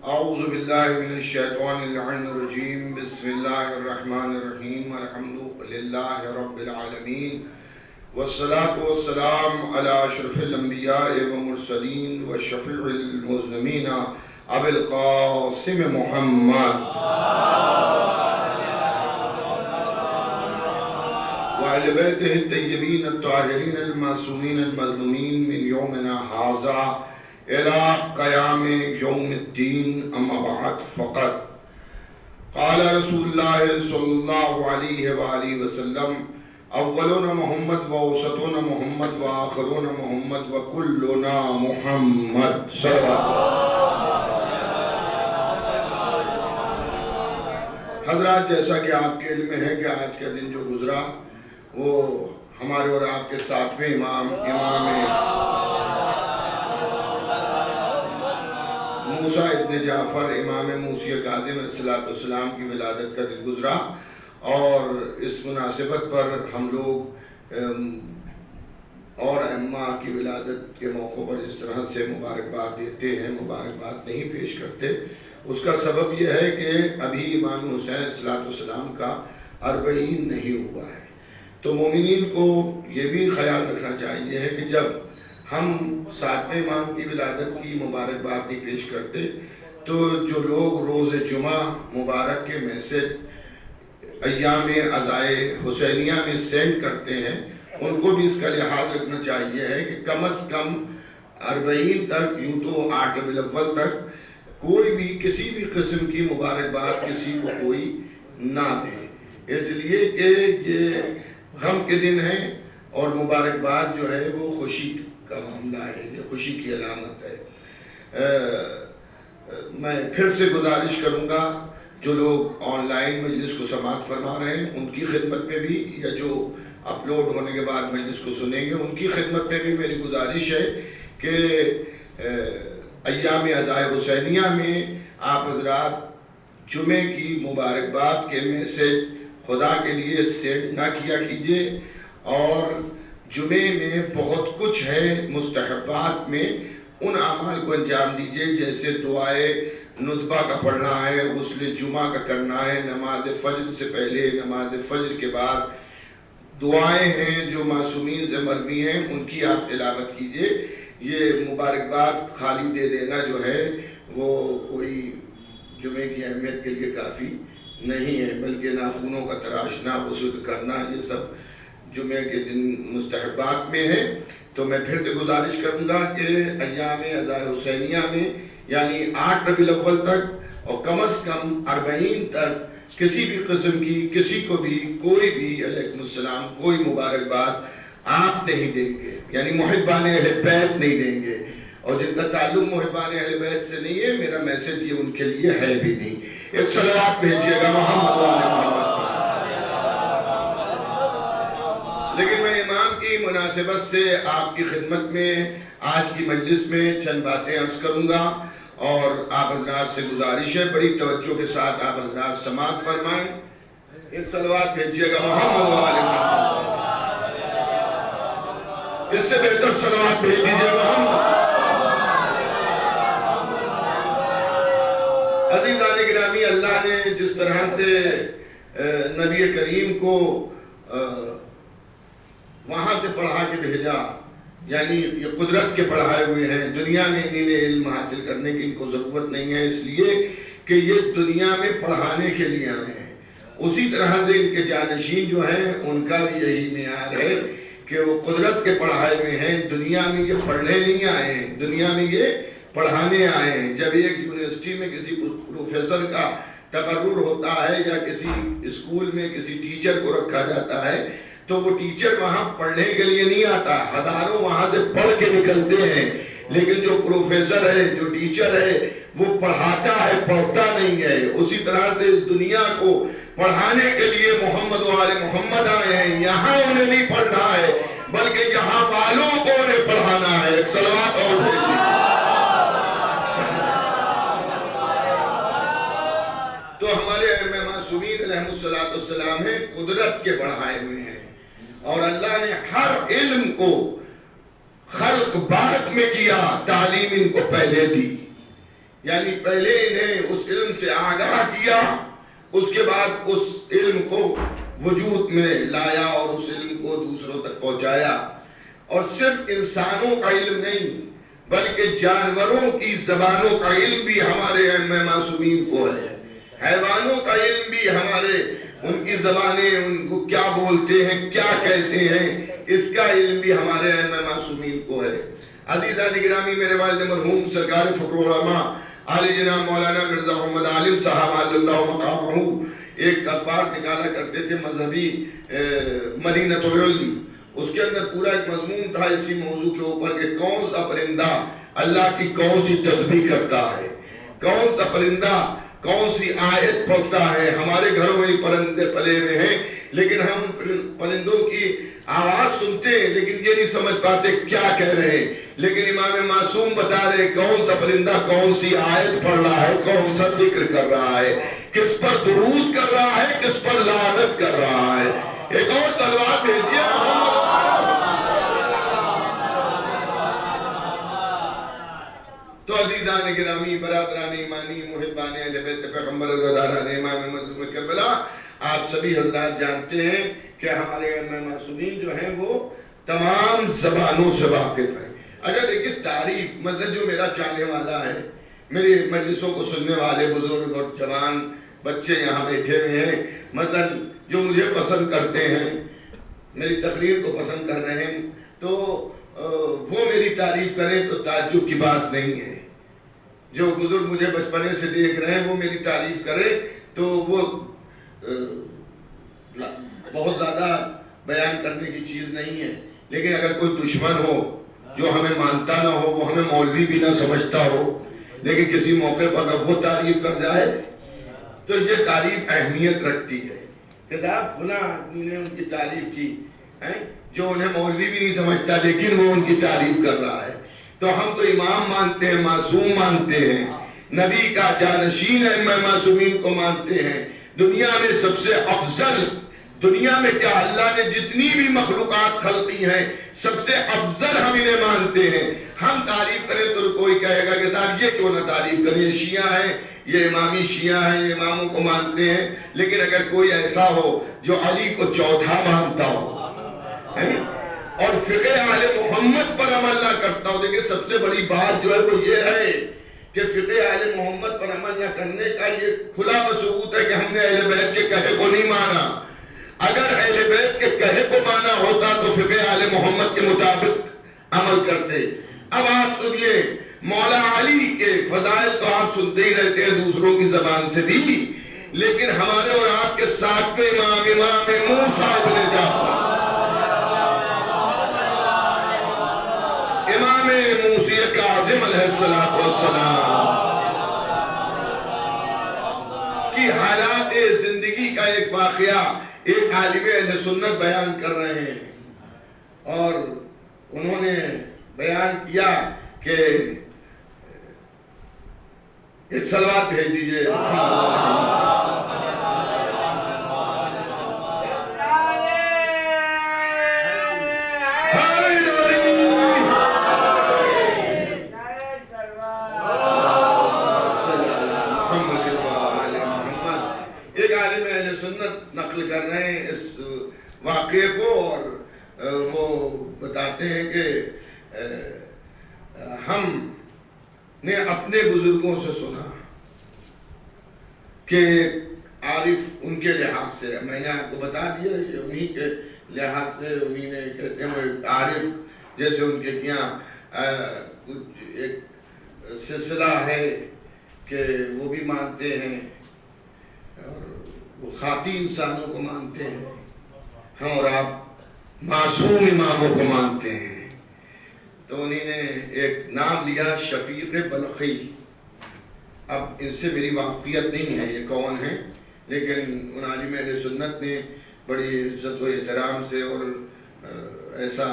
اعوذ باللہ من الشیطان اللعین الرجیم بسم اللہ الرحمن الرحیم الحمد للہ رب العالمین والصلاة والسلام علی اشرف الانبیاء والمرسلین والشفیع المذنبین ابی القاسم محمد وعلى بیتہ الطیبین الطاہرین المعصومین المظلومین من یومنا ھذا الى قیام یوم الدین اما بعد فقط قال رسول اللہ صلی اللہ علیہ وآلہ وسلم اولون محمد و اوسطون محمد و آخرون محمد و کلنا محمد حضرات، جیسا کہ آپ کے علم میں ہے کہ آج کا دن جو گزرا وہ ہمارے اور آپ کے ساتویں امام موسیٰ ابن جعفر امام موسی کاظم علیہ السلام کی ولادت کا دن گزرا، اور اس مناسبت پر ہم لوگ اور ائمہ کی ولادت کے موقع پر جس طرح سے مبارکباد دیتے ہیں، مبارکباد نہیں پیش کرتے، اس کا سبب یہ ہے کہ ابھی امام حسین علیہ السلام کا 40 نہیں ہوا ہے۔ تو مومنین کو یہ بھی خیال رکھنا چاہیے ہے کہ جب ہم ساتویں امام کی ولادت کی مبارکباد نہیں پیش کرتے تو جو لوگ روز جمعہ مبارک کے میسج ایام عزائے حسینیہ میں سینڈ کرتے ہیں، ان کو بھی اس کا لحاظ رکھنا چاہیے ہے کہ کم از کم 40 تک، یوں تو 8 ربیع الاول تک کوئی بھی کسی بھی قسم کی مبارکباد کسی کو کوئی نہ دے، اس لیے کہ یہ غم کے دن ہیں اور مبارکباد جو ہے وہ خوشی کا معاملہ ہے، یہ خوشی کی علامت ہے۔ میں پھر سے گزارش کروں گا جو لوگ آن لائن مجلس کو سماعت فرما رہے ہیں ان کی خدمت میں بھی، یا جو اپلوڈ ہونے کے بعد مجلس کو سنیں گے ان کی خدمت میں بھی میری گزارش ہے کہ ایام عزائے حسینیہ میں آپ حضرات جمعے کی مبارکباد کے میسج خدا کے لیے سینڈ نہ کیا کیجئے، اور جمعے میں بہت کچھ ہے مستحبات میں، ان اعمال کو انجام دیجئے، جیسے دعائے ندبہ کا پڑھنا ہے، غسل جمعہ کا کرنا ہے، نماز فجر سے پہلے، نماز فجر کے بعد دعائیں ہیں جو معصومین سے مروی ہیں ان کی آپ تلاوت کیجئے۔ یہ مبارکباد خالی دے دینا جو ہے وہ کوئی جمعے کی اہمیت کے لیے کافی نہیں ہے، بلکہ ناخنوں کا تراشنا، غسل کرنا، یہ سب جمعے کے دن مستحبات میں ہے۔ تو میں پھر سے گزارش کروں گا کہ ایام عزائے حسینیہ میں یعنی 8 ربیع الاول تک اور کم از کم 40 تک کسی بھی قسم کی کسی کو بھی کوئی بھی علیکم السلام کوئی مبارکباد آپ نہیں دیں گے، یعنی محبان اہل بیت نہیں دیں گے، اور جن کا تعلق محبان اہل بیت سے نہیں ہے میرا میسج یہ ان کے لیے ہے بھی نہیں۔ ایک صلوات بھیجیے گا محمد و آل محمد۔ لیکن میں امام کی مناسبت سے آپ کی خدمت میں آج کی مجلس میں چند باتیں عرض کروں گا، اور آپ حضرات سے گزارش ہے بڑی توجہ کے ساتھ آپ حضرات سماعت فرمائیں۔ ایک صلوات بھیجیے گا محمد و آل محمد۔ اس سے بہتر صلوات بھیج دیجیے محمد۔ عزیزان گرامی، اللہ نے جس طرح سے نبی کریم کو وہاں سے پڑھا کے بھیجا، یعنی یہ قدرت کے پڑھائے ہوئے ہیں، دنیا میں انہیں علم حاصل کرنے کی ان کو ضرورت نہیں ہے، اس لیے کہ یہ دنیا میں پڑھانے کے لیے آئے ہیں۔ اسی طرح سے ان کے جانشین جو ہیں ان کا بھی یہی معیار ہے کہ وہ قدرت کے پڑھائے ہوئے ہیں، دنیا میں یہ پڑھنے نہیں آئے ہیں، دنیا میں یہ پڑھانے آئے ہیں۔ جب ایک یونیورسٹی میں کسی پروفیسر کا تقرر ہوتا ہے یا کسی اسکول میں کسی ٹیچر کو رکھا جاتا ہے تو وہ ٹیچر وہاں پڑھنے کے لیے نہیں آتا، ہزاروں وہاں سے پڑھ کے نکلتے ہیں، لیکن جو پروفیسر ہے، جو ٹیچر ہے، وہ پڑھاتا ہے، پڑھتا نہیں ہے. اسی طرح سے اس دنیا کو پڑھانے کے لیے محمد و آل محمد آئے ہیں. یہاں انہیں نہیں پڑھنا ہے بلکہ یہاں والوں کو انہیں پڑھانا ہے. ایک صلوات اور بھیجیے. تو ہمارے ائمہ معصومین علیہ السلام ہیں قدرت کے بڑھائے ہوئے ہیں، اور اللہ نے ہر علم کو خلق بعد میں کیا، تعلیم ان کو پہلے دی. یعنی پہلے انہیں اس علم سے آگاہ کیا، اس کے بعد اس علم کو وجود میں لایا اور اس علم کو دوسروں تک پہنچایا. اور صرف انسانوں کا علم نہیں بلکہ جانوروں کی زبانوں کا علم بھی ہمارے ائمہ معصومین کو ہے. حیوانوں کا علم بھی ہمارے، ان کی زبانیں، ان کو کیا بولتے ہیں، کیا کہتے ہیں، اس کا علم بھی ہمارے ائمہ معصومین کو ہے. عزیزان گرامی، میرے والد مرحوم سرکار فخر العلماء عالی جناب مولانا مرزا محمد عالم صاحب علی اللہ مقامہ ایک اخبار نکالا کرتے تھے، مذہبی مدینۃ العلم. اس کے اندر پورا ایک مضمون تھا اسی موضوع کے اوپر کہ کون سا پرندہ اللہ کی کون سی تسبیح کرتا ہے، کون سا پرندہ کون سی آیت پڑھتا ہے. ہمارے گھروں میں پرندے پلے ہوئے ہیں لیکن ہم پرندوں کی آواز سنتے ہیں لیکن یہ نہیں سمجھ پاتے کیا کہہ رہے ہیں. لیکن امام معصوم بتا رہے ہیں کون سا پرندہ کون سی آیت پڑھ رہا ہے، کون سا ذکر کر رہا ہے، کس پر درود کر رہا ہے، کس پر لعنت کر رہا ہے. ایک اور تلوار بھیجیے محمد. تو عزیزان گرامی، برادران ایمانی، محبان اہل بیت پیغمبر عزاداران امام مظلوم کربلا، آپ سبھی حضرات جانتے ہیں کہ ہمارے ائمہ معصومین جو ہیں وہ تمام زبانوں سے واقف ہیں. اگر دیکھیں تعریف، مطلب جو میرا چاہنے والا ہے، میری مجلسوں کو سننے والے بزرگ اور جوان بچے یہاں بیٹھے ہوئے ہیں، مطلب جو مجھے پسند کرتے ہیں، میری تقریر کو پسند کر رہے ہیں، تو وہ میری تعریف کریں تو تعجب کی بات نہیں ہے. جو بزرگ مجھے بچپنے سے دیکھ رہے ہیں وہ میری تعریف کرے تو وہ بہت زیادہ بیان کرنے کی چیز نہیں ہے. لیکن اگر کوئی دشمن ہو جو ہمیں مانتا نہ ہو، وہ ہمیں مولوی بھی نہ سمجھتا ہو، لیکن کسی موقع پر اگر وہ تعریف کر جائے تو یہ تعریف اہمیت رکھتی ہے کہ صاحب فلاں آدمی نے ان کی تعریف کی، جو انہیں مولوی بھی نہیں سمجھتا لیکن وہ ان کی تعریف کر رہا ہے. تو ہم تو امام مانتے ہیں، معصوم مانتے ہیں، نبی کا جانشین ائمہ معصومین کو مانتے ہیں. دنیا میں سب سے افضل، دنیا میں کیا اللہ نے جتنی بھی مخلوقات خلقی ہیں سب سے افضل ہم انہیں مانتے ہیں. ہم تعریف کریں تو کوئی کہے گا کہ صاحب یہ کیوں نہ تعریف کریں، یہ شیعہ ہیں، یہ امامی شیعہ ہیں، یہ اماموں کو مانتے ہیں. لیکن اگر کوئی ایسا ہو جو علی کو چوتھا مانتا ہو اور فقہ آل محمد پر عمل نہ کرتا ہو، دیکھیں سب سے بڑی بات جو ہے وہ یہ ہے کہ فقہ آل محمد پر عمل نہ کرنے کا یہ کھلا ثبوت ہے کہ ہم نے اہل بیت کے کہے کو نہیں مانا. اگر اہل بیت کے کہے کو مانا ہوتا تو فقہ آل محمد کے مطابق عمل کرتے. اب آپ سنیے، مولا علی کے فضائل تو آپ سنتے ہی رہتے ہیں دوسروں کی زبان سے بھی، لیکن ہمارے اور آپ کے ساتویں امام، امام موسیٰ ابن جعفر، امام موسیٰ کاظم علیہ السلام کی حالات زندگی کا ایک واقعہ ایک عالم اہل سنت بیان کر رہے ہیں، اور انہوں نے بیان کیا کہ ایک صلوات بھیج دیجئے. نقل کر رہے ہیں اس واقعے کو، اور وہ بتاتے ہیں کہ ہم نے اپنے بزرگوں سے سنا کہ عارف ان کے لحاظ سے، میں نے آپ کو بتا دیا یہ انہی کے لحاظ سے، انہی نے کہتے ہیں وہ عارف جیسے ان کے یہاں کچھ ایک سلسلہ ہے کہ وہ بھی مانتے ہیں، اور وہ خاطی انسانوں کو مانتے ہیں. ہم اور آپ معصوم اماموں کو مانتے ہیں. تو انہیں نے ایک نام لیا شفیق بلخی. اب ان سے میری واقفیت نہیں ہے یہ کون ہیں، لیکن ان عالم اہل سنت نے بڑی عزت و احترام سے اور ایسا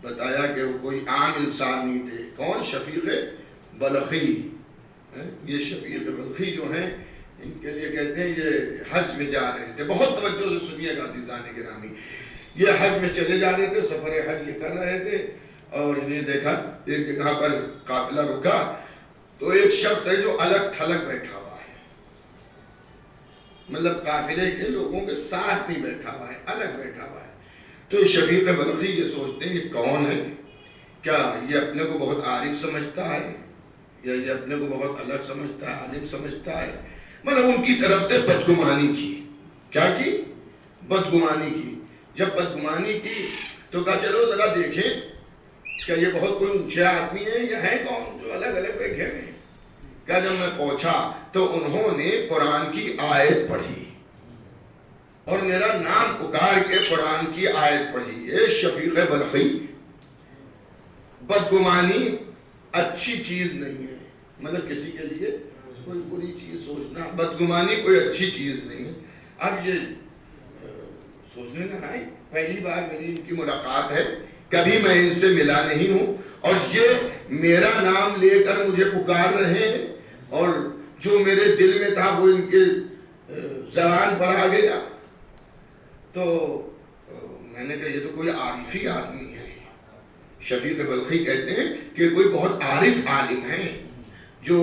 بتایا کہ وہ کوئی عام انسان نہیں تھے. کون؟ شفیق بلخی. یہ شفیق بلخی جو ہیں ان کے لیے کہتے ہیں یہ حج میں جا رہے تھے. بہت توجہ سے سنیے گا عزیزان گرامی. یہ حج میں چلے جا رہے تھے، سفر حج یہ کر رہے تھے، اور انہیں دیکھا ایک جگہ پر قافلہ رکا تو ایک شخص ہے جو الگ تھلگ بیٹھا ہوا ہے، مطلب قافلے کے لوگوں کے ساتھ نہیں بیٹھا ہوا ہے، الگ بیٹھا ہوا ہے. تو شفیق بلخی یہ سوچتے ہیں یہ کون ہے؟ کیا یہ اپنے کو بہت عارف سمجھتا ہے یا یہ اپنے کو بہت الگ سمجھتا ہے، عالم سمجھتا ہے؟ مطلب ان کی طرف سے بدگمانی کی. کیا کی؟ بدگمانی کی. جب بدگمانی کی تو کہا چلو ذرا دیکھیں کیا یہ بہت کوئی اونچے آدمی ہے یا ہے کون جو الگ الگ بیٹھے ہوئے ہیں. کہا جب میں پہنچا تو انہوں نے قرآن کی آیت پڑھی اور میرا نام پکار کے قرآن کی آیت پڑھی. اے شفیق بلخی، بدگمانی اچھی چیز نہیں ہے. مطلب کسی کے لیے کوئی بری چیز سوچنا، بدگمانی کوئی اچھی چیز نہیں ہے. اب یہ سوچنے نہ آئے، پہلی بار میری ان کی ملاقات ہے، کبھی میں ان سے ملا نہیں ہوں، اور یہ میرا نام لے کر مجھے پکار رہے ہیں، اور جو میرے دل میں تھا وہ ان کے زبان پر آ گیا. تو میں نے کہا یہ تو کوئی عارفی آدمی ہے. شفیق بلخی کہتے ہیں کہ کوئی بہت عارف عالم ہیں جو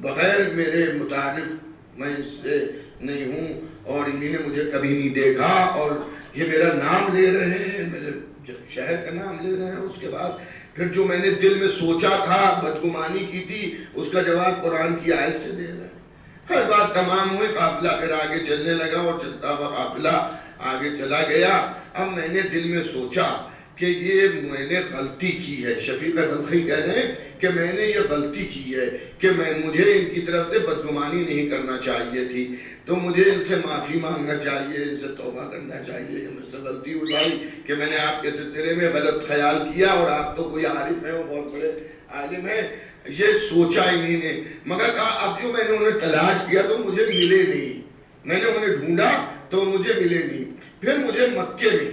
بغیر میرے متعارف میں اس سے نہیں ہوں، اور انہی نے مجھے کبھی نہیں دیکھا، اور یہ میرا نام لے رہے ہیں، میرے شہر کا نام لے رہے ہیں. اس کے بعد پھر جو میں نے دل میں سوچا تھا، بدگمانی کی تھی، اس کا جواب قرآن کی آیت سے دے رہے ہیں. ہر بات تمام ہوئی، قافلہ پھر آگے چلنے لگا اور چلتا ہوا قافلہ آگے چلا گیا. اب میں نے دل میں سوچا کہ یہ میں نے غلطی کی ہے. شفیق بلخی کہہ رہے ہیں کہ میں نے یہ غلطی کی ہے کہ مجھے ان کی طرف سے بدگمانی نہیں کرنا چاہیے تھی، تو مجھے ان سے معافی مانگنا چاہیے، ان سے توبہ کرنا چاہیے کہ مجھ سے غلطی ہوئی بھائی، کہ میں نے آپ کے سلسلے میں غلط خیال کیا، اور آپ تو کوئی عارف ہیں اور بہت بڑے عالم ہیں. یہ سوچا انہی نے، مگر کہا اب جو میں نے انہیں تلاش کیا تو مجھے ملے نہیں. میں نے انہیں ڈھونڈا تو مجھے ملے نہیں. پھر مجھے مکے میں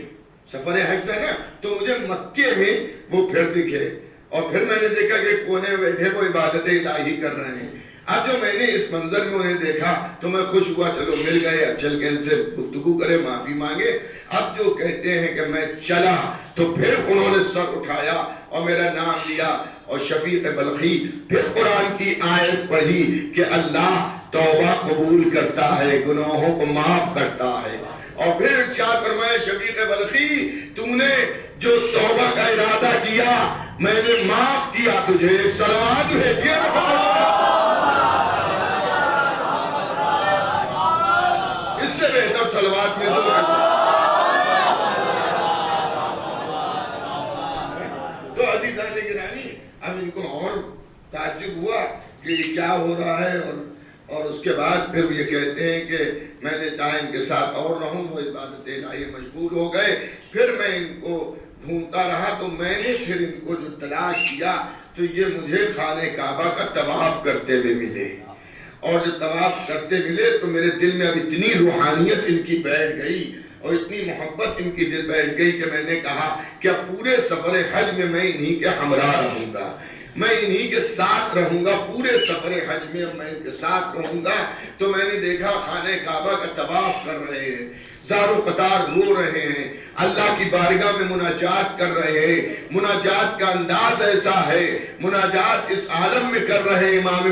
سفر حج تھا نا، تو مجھے مکے میں وہ پھر دکھے، اور پھر میں نے دیکھا کہ کونے میں بیٹھے وہ عبادت الہی کر رہے ہیں. اب جو میں نے اس منظر میں انہیں دیکھا تو میں خوش ہوا، چلو مل گئے، اب چل کے ان سے گفتگو کرے، معافی مانگے. اب جو کہتے ہیں کہ میں چلا تو پھر انہوں نے سر اٹھایا اور میرا نام لیا، اور شفیق بلخی پھر قرآن کی آیت پڑھی کہ اللہ توبہ قبول کرتا ہے، گناہوں کو معاف کرتا ہے. اور پھر ارشاد فرمایا شفیق بلخی تم نے جو توبہ کا ارادہ کیا میں نے معاف کیا تجھے. ایک صلوات بھیجیے اس سے بہتر صلوات میں تو عزیزان گرامی اب ان کو اور تعجب ہوا کہ کیا ہو رہا ہے. اور اس کے بعد پھر یہ کہتے ہیں کہ میں نے چاہا ان کے ساتھ اور رہوں، وہ عبادت الہی مشغول ہو گئے. پھر میں ان کو ڈھونڈتا رہا تو میں نے پھر ان کو جو تلاش کیا تو یہ مجھے خانہ کعبہ کا طواف کرتے ہوئے ملے. اور جب طواف کرتے ملے تو میرے دل میں اب اتنی روحانیت ان کی بیٹھ گئی اور اتنی محبت ان کی دل بیٹھ گئی کہ میں نے کہا کہ پورے سفر حج میں میں انہی کے ہمراہ رہوں گا، میں انہی کے ساتھ رہوں گا. پورے سفر حج میں میں ان کے ساتھ رہوں گا. تو میں نے دیکھا خانہ کعبہ کا طواف کر رہے ہیں، زار و قطار رو رہے ہیں، اللہ کی بارگاہ میں مناجات کر رہے ہیں. مناجات کا انداز ایسا ہے، مناجات اس عالم میں کر رہے ہیں. امام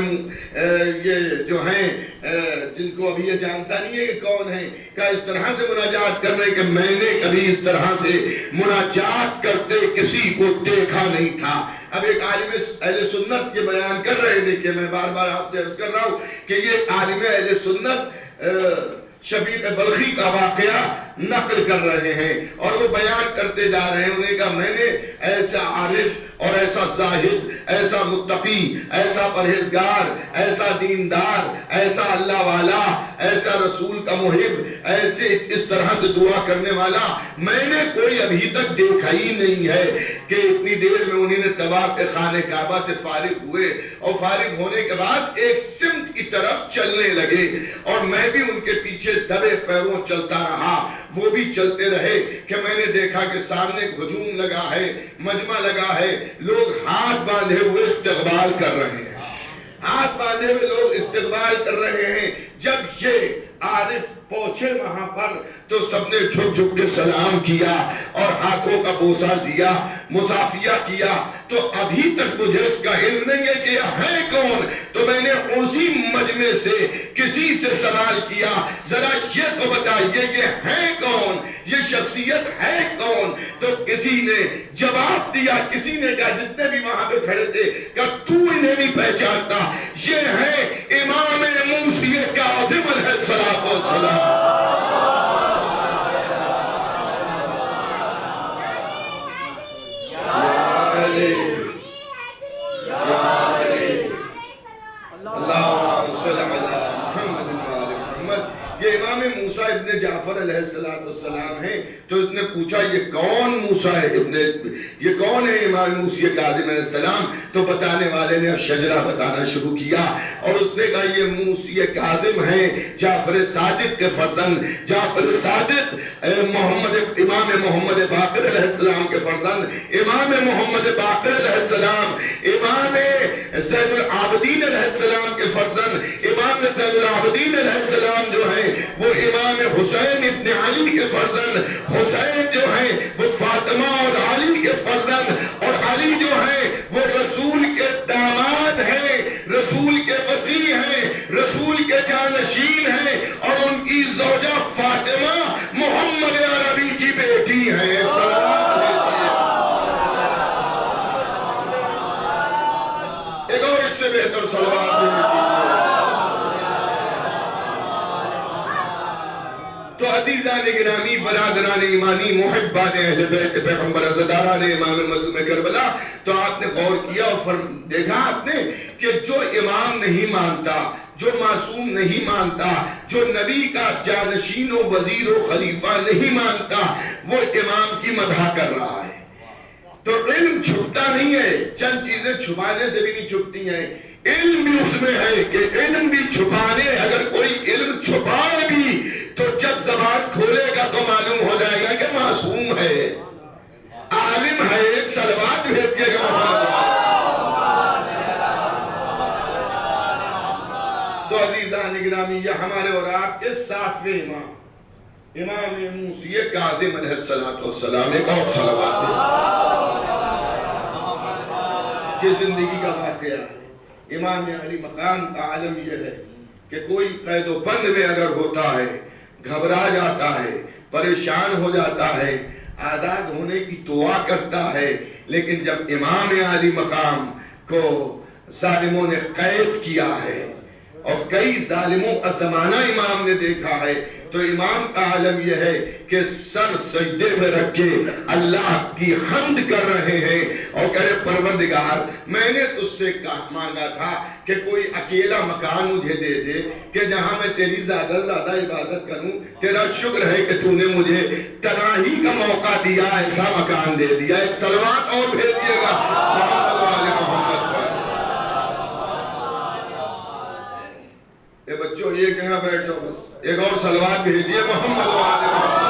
یہ جو ہیں جن کو ابھی یہ جانتا نہیں ہے کہ کون ہیں، کہ اس طرح سے مناجات کر رہے ہیں کہ میں نے کبھی اس طرح سے مناجات کرتے کسی کو دیکھا نہیں تھا. اب ایک عالم اہل سنت یہ بیان کر رہے تھے کہ میں بار بار آپ سے عرض کر رہا ہوں کہ یہ عالم اہل سنت شفیق بلخی کا واقعہ نقل کر رہے ہیں اور وہ بیان کرتے جا رہے ہیں. انہوں نے کہا میں نے ایسا عارف اور ایسا زاہد, ایسا متقی, ایسا پرہیزگار, ایسا دیندار, ایسا اللہ والا, ایسا رسول کا محب, ایسے اس طرح کی دعا کرنے والا میں نے کوئی ابھی تک دیکھا ہی نہیں ہے کہ اتنی دیر میں انہوں نے طواف خانہ کعبہ سے فارغ ہوئے اور فارغ ہونے کے بعد ایک سمت کی طرف چلنے لگے اور میں بھی ان کے پیچھے دبے پیروں چلتا رہا. وہ بھی چلتے رہے کہ میں نے دیکھا کہ سامنے ہجوم لگا ہے, مجمع لگا ہے, لوگ ہاتھ باندھے ہوئے استقبال کر رہے ہیں, ہاتھ باندھے ہوئے لوگ استقبال کر رہے ہیں. جب یہ عارف پہنچے وہاں پر تو سب نے جھک جھک کے سلام کیا اور ہاتھوں کا بوسہ دیا, مصافیہ کیا. تو ابھی تک مجھے اس کا علم نہیں ہے کہ یہ ہے کون. تو میں نے اسی مجمع سے کسی سے سوال کیا ذرا یہ تو بتائیے کہ ہے کون, یہ شخصیت ہے کون. تو کسی نے جواب دیا, کسی نے کہا, جتنے بھی وہاں پہ کھڑے تھے, کہ تو انہیں نہیں پہچانتا, یہ ہے امام موسی کاظم علیہ السلام. یہ امام موسیٰ ابن جعفر علیہ السلام ہیں. تو اس نے پوچھا یہ کون موسیٰ ہے یہ کون ہے امام موسیٰ کاظم علیہ السلام. تو بتانے والے نے اب شجرہ بتانا شروع کیا اور اس نے کہا یہ موسیٰ کاظم ہیں جعفر صادق کے فرزند, جعفر صادق امام محمد باقر علیہ السلام کے فرزند, امام محمد باقر علیہ السلام امام زین العابدین علیہ السلام کے فرزند, امام زین العابدین علیہ السلام جو ہیں وہ امام حسین ابن علی کے فرزند, حسین جو ہیں وہ فاطمہ اور علی کے فرزند, اور علی جو ہیں وہ رسول کے داماد ہیں, رسول کے وصی ہیں, رسول کے جانشین ہیں, اور ان کی زوجہ فاطمہ محمد عربی کی بیٹی ہیں. ایک اور اس سے بہتر صلوات. تو عزیزان گرامی, برادران ایمانی, محبان اہل بیت پیغمبر, عزاداران امام مظلوم کربلا, تو آپ نے غور کیا اور دیکھا آپ نے کہ جو امام نہیں مانتا, جو معصوم نہیں مانتا, جو نبی کا جانشین و وزیر و خلیفہ نہیں مانتا, وہ امام کی مدح کر رہا ہے. تو علم چھپتا نہیں ہے, چند چیزیں چھپانے سے بھی نہیں چھپتی ہیں, علم بھی اس میں ہے کہ علم بھی چھپانے, اگر کوئی علم چھپائے بھی تو جب زبان کھولے گا تو معلوم ہو جائے گا کہ معصوم ہے, عالم ہے. ایک صلوات بھیجیے گا محمد. تو عزیزان گرامی, یہ ہمارے اور آپ کے ساتویں امام, امام موسی کاظم علیہ السلام. ایک اور صلوات کی زندگی کا واقعہ ہے. امام علی مقام کا عالم یہ ہے کہ کوئی قید و بند میں اگر ہوتا ہے, گھبرا جاتا ہے, پریشان ہو جاتا ہے, آزاد ہونے کی دعا کرتا ہے, لیکن جب امام علی مقام کو ظالموں نے قید کیا ہے اور کئی ظالموں کا زمانہ امام نے دیکھا ہے, تو امام کا عالم یہ ہے کہ سر سجدے میں رکھ کے اللہ کی حمد کر رہے ہیں اور کہہ رہے پروردگار میں نے تجھ سے مانگا تھا کہ کوئی اکیلا مکان مجھے دے دے کہ جہاں میں تیری زیادہ عبادت کروں. تیرا شکر ہے کہ تو نے مجھے تنہائی کا موقع دیا, ایسا مکان دے دیا. ایک صلوات اور بھیج دیے گا محمد و آل محمد پر. اے بچوں یہ کہاں بیٹھ جاؤ, بس ایک اور صلوات بھیجیے محمد و آل محمد.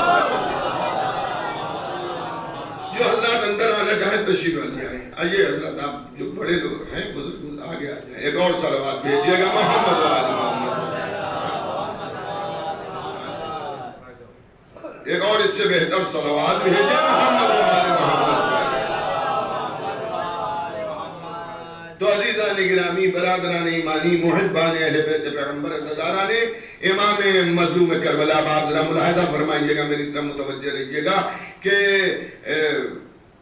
جو حضرات اندر آنا چاہیں تشریف لے آئیں. آئیے حضرات, آپ جو بڑے لوگ ہیں بزرگ آگے آ جائیں. ایک اور صلوات بھیجیے گا محمد و آل محمد. ایک اور اس سے بہتر صلوات بھیجیے محمد و آل محمد. تو عزیزان گرامی, برادران ایمانی, محبان اہل بیت پیغمبر, عزاداران امام مظلوم کربلا, آپ ذرا ملاحظہ فرمائیے گا, میری طرف متوجہ رہیے گا کہ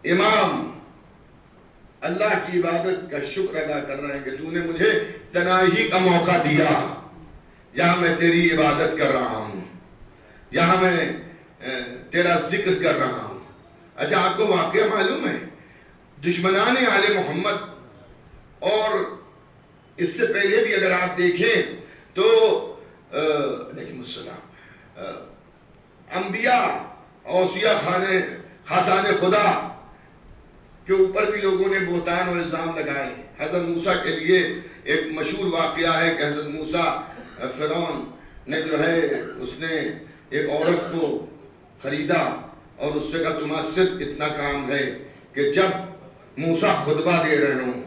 امام اللہ کی عبادت کا شکر ادا کر رہے ہیں کہ تو نے مجھے تنہائی کا موقع دیا جہاں میں تیری عبادت کر رہا ہوں, جہاں میں تیرا ذکر کر رہا ہوں. اچھا آپ کو واقعہ معلوم ہے دشمنان آل محمد اور اس سے پہلے بھی اگر آپ دیکھیں تو علیکم السلام انبیاء اوصیاء خاصان خدا کے اوپر بھی لوگوں نے بہتان اور الزام لگائے. حضرت موسیٰ کے لیے ایک مشہور واقعہ ہے کہ حضرت موسیٰ فرعون نے جو ہے اس نے ایک عورت کو خریدا اور اس سے کہا تمہارا صرف اتنا کام ہے کہ جب موسیٰ خطبہ دے رہے ہوں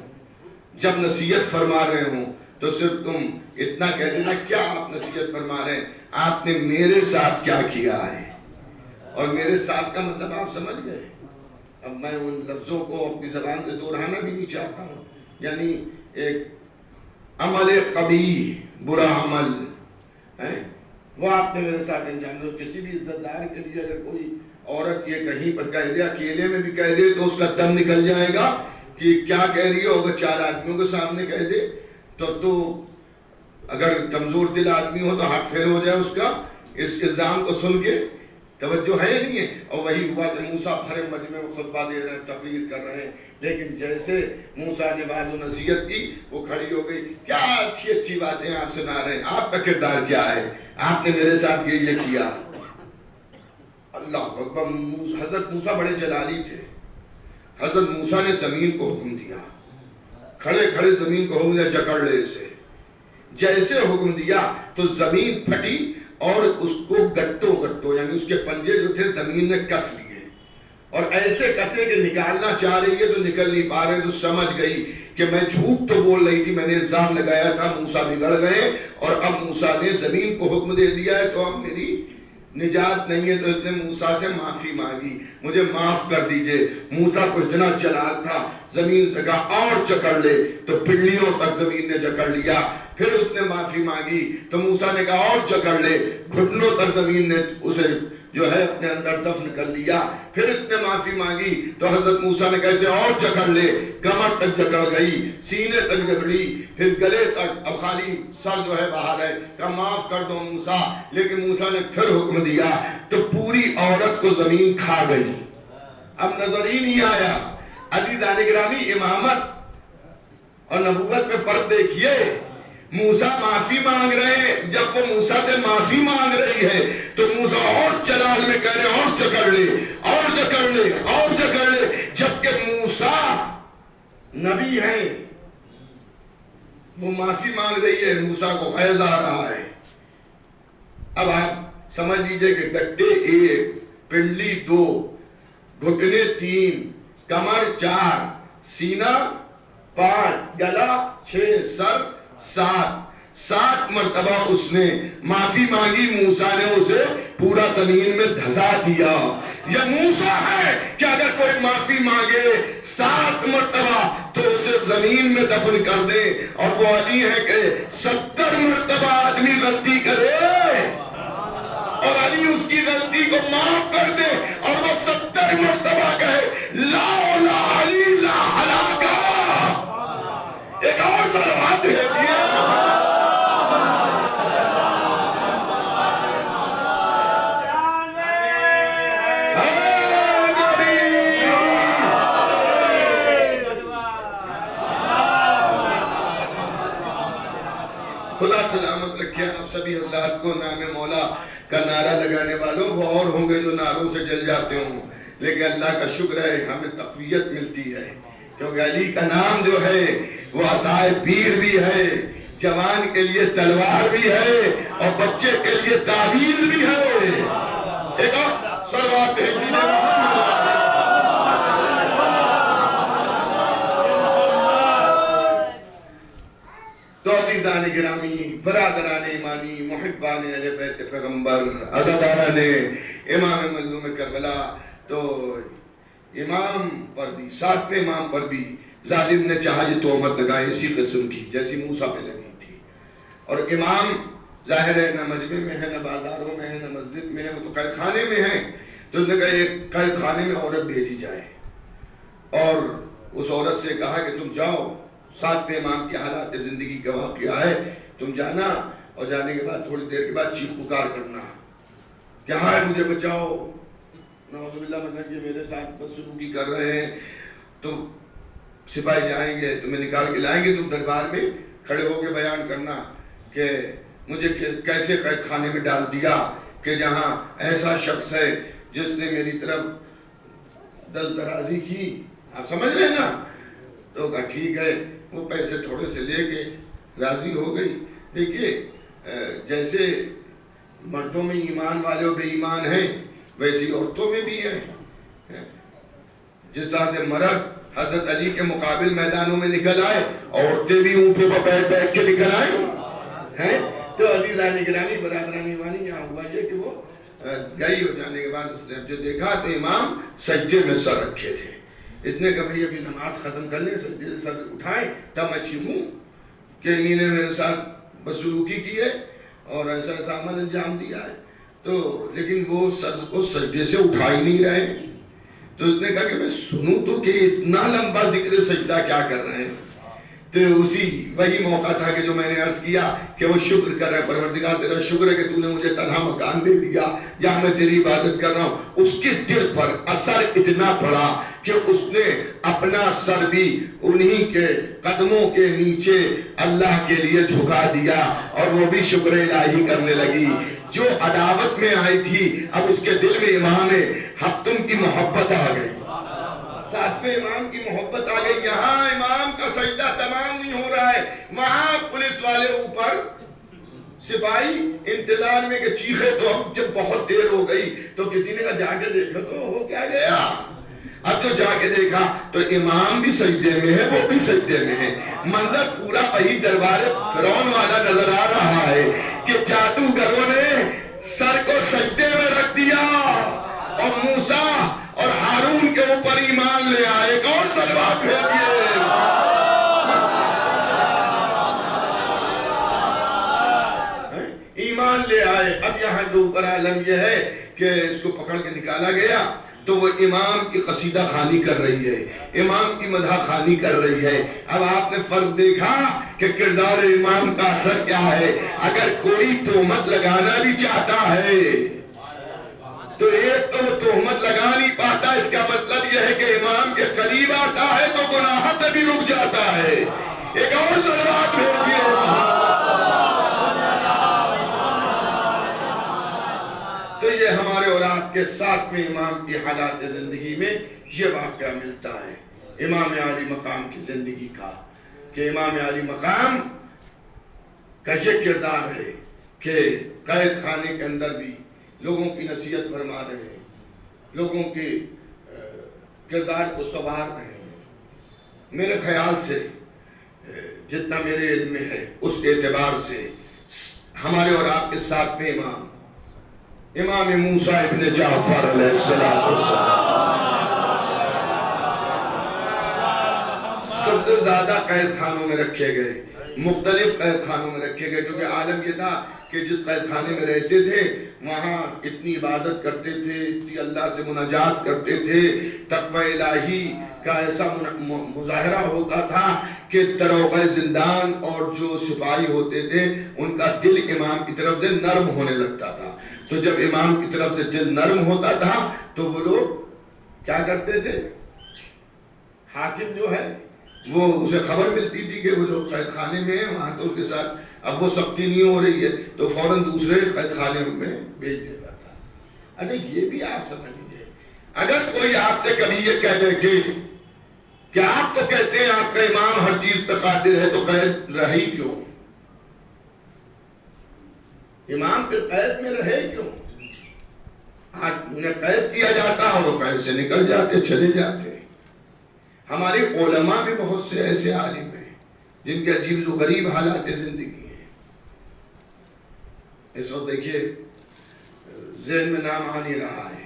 جب نصیحت فرما رہے ہوں تو صرف تم اتنا کہہ دینا کیا آپ نصیحت فرما رہے ہیں آپ نے میرے ساتھ کیا کیا ہے. اور میرے ساتھ کا مطلب آپ سمجھ گئے. اب میں ان لفظوں کو اپنی زبان سے دہرانا بھی نہیں چاہتا ہوں. یعنی ایک عمل قبیح برا عمل ہے وہ آپ نے میرے ساتھ انجام دیا. کسی بھی عزت دار کے لیے اگر کوئی عورت یہ کہیں پر کہہ دے اکیلے میں بھی کہہ دے تو اس کا دم نکل جائے گا کہ کیا کہہ رہی ہے. اگر 4 آدمیوں کے سامنے کہہ دے تو اگر کمزور دل آدمی ہو تو ہاتھ پھیر ہو جائے اس کا اس الزام کو سن کے توجہ ہے نہیں ہے. اور وہی ہوا کہ موسیٰ بھرے مجمع میں خطبہ دے رہے ہیں تقریر کر رہے ہیں لیکن جیسے موسیٰ نے واضح و نصیحت کی وہ کھڑی ہو گئی. کیا اچھی اچھی باتیں آپ سنا رہے ہیں آپ کا کردار کیا ہے آپ نے میرے ساتھ یہ کیا. اللہ اکبر. حضرت موسیٰ بڑے جلالی تھے. حضرت موسیٰ نے زمین کو حکم دیا کھڑے کھڑے زمین کو حکم دیا جکڑ لے اسے. جیسے حکم دیا تو زمین پھٹی اور اس کو گٹو یعنی اس کے پنجے جو تھے زمین نے کس لیے اور ایسے کسے کہ نکالنا چاہ رہی ہے تو نکل نہیں پا رہے. تو سمجھ گئی کہ میں جھوٹ تو بول رہی تھی میں نے الزام لگایا تھا موسیٰ بگڑ گئے اور اب موسیٰ نے زمین کو حکم دے دیا ہے تو اب میری نجات نہیں ہے. تو اس نے موسیٰ سے معافی مانگی مجھے معاف کر دیجئے. موسیٰ کو اتنا چلاک تھا زمین سے کہا اور جکڑ لے تو پنڈلیوں تک زمین نے جکڑ لیا. پھر اس نے معافی مانگی تو موسیٰ نے کہا اور جکڑ لے گھٹنوں تک زمین نے اسے جو ہے اپنے اندر دفن کر لیا. پھر اس نے معافی مانگی تو حضرت موسیٰ نے کیسے اور جکڑ لے کمر تک جکڑ گئی سینے تک جکڑی پھر گلے تک. اب خالی سر جو ہے باہر ہے کہا معاف کر دو موسیٰ. لیکن موسیٰ نے پھر حکم دیا تو پوری عورت کو زمین کھا گئی. اب نظر ہی نہیں آیا. عزیزان گرامی امامت اور نبوت میں فرق دیکھیے. موسیٰ معافی مانگ رہے ہیں جب وہ موسیٰ سے معافی مانگ رہی ہے تو موسیٰ اور چلال میں کہہ رہے اور جکڑ لے اور جکڑ لے اور جکڑ لے. جبکہ موسیٰ نبی ہیں وہ معافی مانگ رہی ہے موسیٰ کو غیظ آ رہا ہے. اب آپ سمجھ لیجئے کہ گٹے 1 پنڈلی 2 گھٹنے 3 کمر 4 سینہ 5 گلا 6 سر 7 مرتبہ اس نے معافی مانگی. موسیٰ نے اسے پورا زمین میں دھسا دیا. یہ موسیٰ ہے کہ اگر کوئی معافی مانگے 7 مرتبہ تو اسے زمین میں دفن کر دے. اور وہ علی ہے کہ 70 مرتبہ آدمی غلطی کرے اور علی اس کی غلطی کو معاف کر دے اور وہ 70 مرتبہ کہے لا لا علی لا ہلاکا. ایک اور ضرورت ہے خدا سلامت رکھے آپ سبھی حضرات کو. نام مولا کا نعرہ لگانے والوں وہ اور ہوں گے جو نعروں سے جل جاتے ہوں لیکن اللہ کا شکر ہے ہمیں تقویت ملتی ہے کیونکہ علی کا نام جو ہے وہ عصائے پیر بھی ہے جوان کے لیے تلوار بھی ہے اور بچے کے لیے تعبیر بھی ہے. ایک اور سروات ہے تو عزیزان گرامی برادران ایمانی محبان اہل بیت پیغمبر عزاداران امام مظلوم کربلا. تو امام پر بھی 7ویں امام پر بھی ظالم نے چاہا یہ تہمت لگائے اسی قسم کی جیسی موسیٰ پہ لگی تھی. اور امام ظاہر ہے نہ مجمع میں ہے نہ بازاروں میں ہے نہ مسجد میں ہے وہ تو قید خانے میں ہے. تو اس نے کہا ایک قید خانے میں عورت بھیجی جائے اور اس عورت سے کہا کہ تم جاؤ 7ویں امام کی حالات زندگی گواہ کیا ہے تم جانا اور جانے کے بعد تھوڑی دیر کے بعد چیخ پکار کرنا. کہ ہائے مجھے بچاؤ، نعوذ باللہ، مطلب کہ میرے ساتھ بدسلوکی کر رہے ہیں، تو سپاہی جائیں گے تمہیں نکال کے لائیں گے، تم دربار میں کھڑے ہو کے بیان کرنا کہ مجھے کیسے قید خانے میں ڈال دیا، کہ جہاں ایسا شخص ہے جس نے میری طرف دل درازی کی. آپ سمجھ رہے ہیں نا؟ تو کہا ٹھیک ہے. وہ پیسے تھوڑے سے لے کے راضی ہو گئی. دیکھیے جیسے مردوں میں ایمان والے و بے ایمان ہیں، ویسی عورتوں میں بھی ہیں. جس طرح سے مرد حضرت علی کے مقابل میدانوں میں نکل آئے، عورتیں بھی اونٹوں پر بیٹھ بیٹھ کے نکل آئے. تو عزیزان گرامی، برادران ایمانی، یہاں ہوا یہ کہ وہ گئی ہو جانے کے بعد اس نے جو دیکھا تو امام سجدے میں سر رکھے تھے. اتنے کہ بھئی ابھی نماز ختم کر لیں، سجدے سے سر اٹھائیں تب میں چیخوں کہ انہی نے میرے ساتھ بدسلوکی کی ہے اور ایسا ایسا عمل انجام دیا ہے. تو لیکن وہ سر کو سجدے سے اٹھا ہی نہیں رہے. تو اس نے کہا کہ میں سنوں تو کہ اتنا لمبا ذکر سجدہ کیا کر رہے ہیں. تو اسی وہی موقع تھا کہ جو میں نے عرض کیا کہ وہ شکر کر رہے ہیں، پروردگار تیرا شکر ہے کہ تو نے مجھے تنہا مکان دے دیا جہاں میں تیری عبادت کر رہا ہوں. اس کے دل پر اثر اتنا پڑا کہ اس نے اپنا سر بھی انہی کے قدموں کے نیچے اللہ کے لیے جھکا دیا اور وہ بھی شکر الہی کرنے لگی. جو عداوت میں آئی تھی اب اس کے دل میں امام ہفتم کی محبت آ گئی، ساتویں امام کی محبت آ گئی. یہاں امام کا سجدہ تمام نہیں ہو رہا ہے، وہاں پولیس والے اوپر، سپاہی انتظار میں کہ چیخے. تو اب جب بہت دیر ہو گئی تو کسی نے کہا جا کے دیکھا تو ہو کیا گیا. اب جو جا کے دیکھا تو امام بھی سجدے میں ہے، وہ بھی سجدے میں ہے. منظر پورا وہی دربار فرعون والا نظر آ رہا ہے کہ جادوگروں نے سر کو سجدے میں رکھ دیا اور موسیٰ اور ہارون کے اوپر ایمان لے آئے. کون سلوات بھیجیے، ایمان لے آئے. اب یہاں کے اوپر عالم یہ ہے کہ اس کو پکڑ کے نکالا گیا تو وہ امام کی قصیدہ خوانی کر رہی ہے، امام کی مدح خوانی کر رہی ہے. اب آپ نے فرق دیکھا کہ کردار امام کا اثر کیا ہے. اگر کوئی تہمت لگانا بھی چاہتا ہے تو ایک تو وہ تہمت لگا نہیں پاتا، اس کا مطلب یہ ہے کہ امام کے قریب آتا ہے تو گناہ سے بھی رک جاتا ہے. ایک اور ضرورت بھیجیے. تو یہ ہمارے اور آپ کے ساتھ میں امام کی حالات زندگی میں یہ واقعہ ملتا ہے امام عالی مقام کی زندگی کا، کہ امام عالی مقام کا یہ کردار ہے کہ قید خانے کے اندر بھی لوگوں کی نصیحت فرما رہے ہیں، لوگوں کے کردار کو سنوار رہے ہیں. میرے خیال سے جتنا میرے علم میں ہے اس اعتبار سے ہمارے اور آپ کے ساتھ میں امام موسیٰ ابن جعفر علیہ السلام سب سے زیادہ قید خانوں میں رکھے گئے، مختلف قید خانوں میں رکھے گئے، کیونکہ عالم یہ تھا کہ جس قید خانے میں رہتے تھے وہاں اتنی عبادت کرتے تھے، اتنی اللہ سے مناجات کرتے تھے، تقوی الہی کا ایسا مظاہرہ ہوتا تھا کہ دروغ زندان اور جو سپاہی ہوتے تھے ان کا دل امام کی طرف سے نرم ہونے لگتا تھا. تو جب امام کی طرف سے دل نرم ہوتا تھا تو وہ لوگ کیا کرتے تھے، حاکم جو ہے وہ اسے خبر ملتی تھی کہ وہ جو قید خانے میں ہے وہاں تو ان کے ساتھ اب وہ سختی نہیں ہو رہی ہے تو فوراً دوسرے قید خانے میں بھیج دیتا تھا. اچھا یہ بھی آپ سمجھ لیجیے، اگر کوئی آپ سے کبھی یہ کہہ بیٹھے کہ آپ تو کہتے ہیں آپ کا امام ہر چیز پہ قادر ہے تو قید رہی کیوں، امام پھر قید میں رہے کیوں؟ آج انہیں قید کیا جاتا اور وہ قید سے نکل جاتے، چلے جاتے. ہمارے علماء میں بہت سے ایسے عالم ہیں جن کے عجیب و غریب حالات زندگی ہیں. اس وقت دیکھیے ذہن میں نام آ نہیں رہا ہے،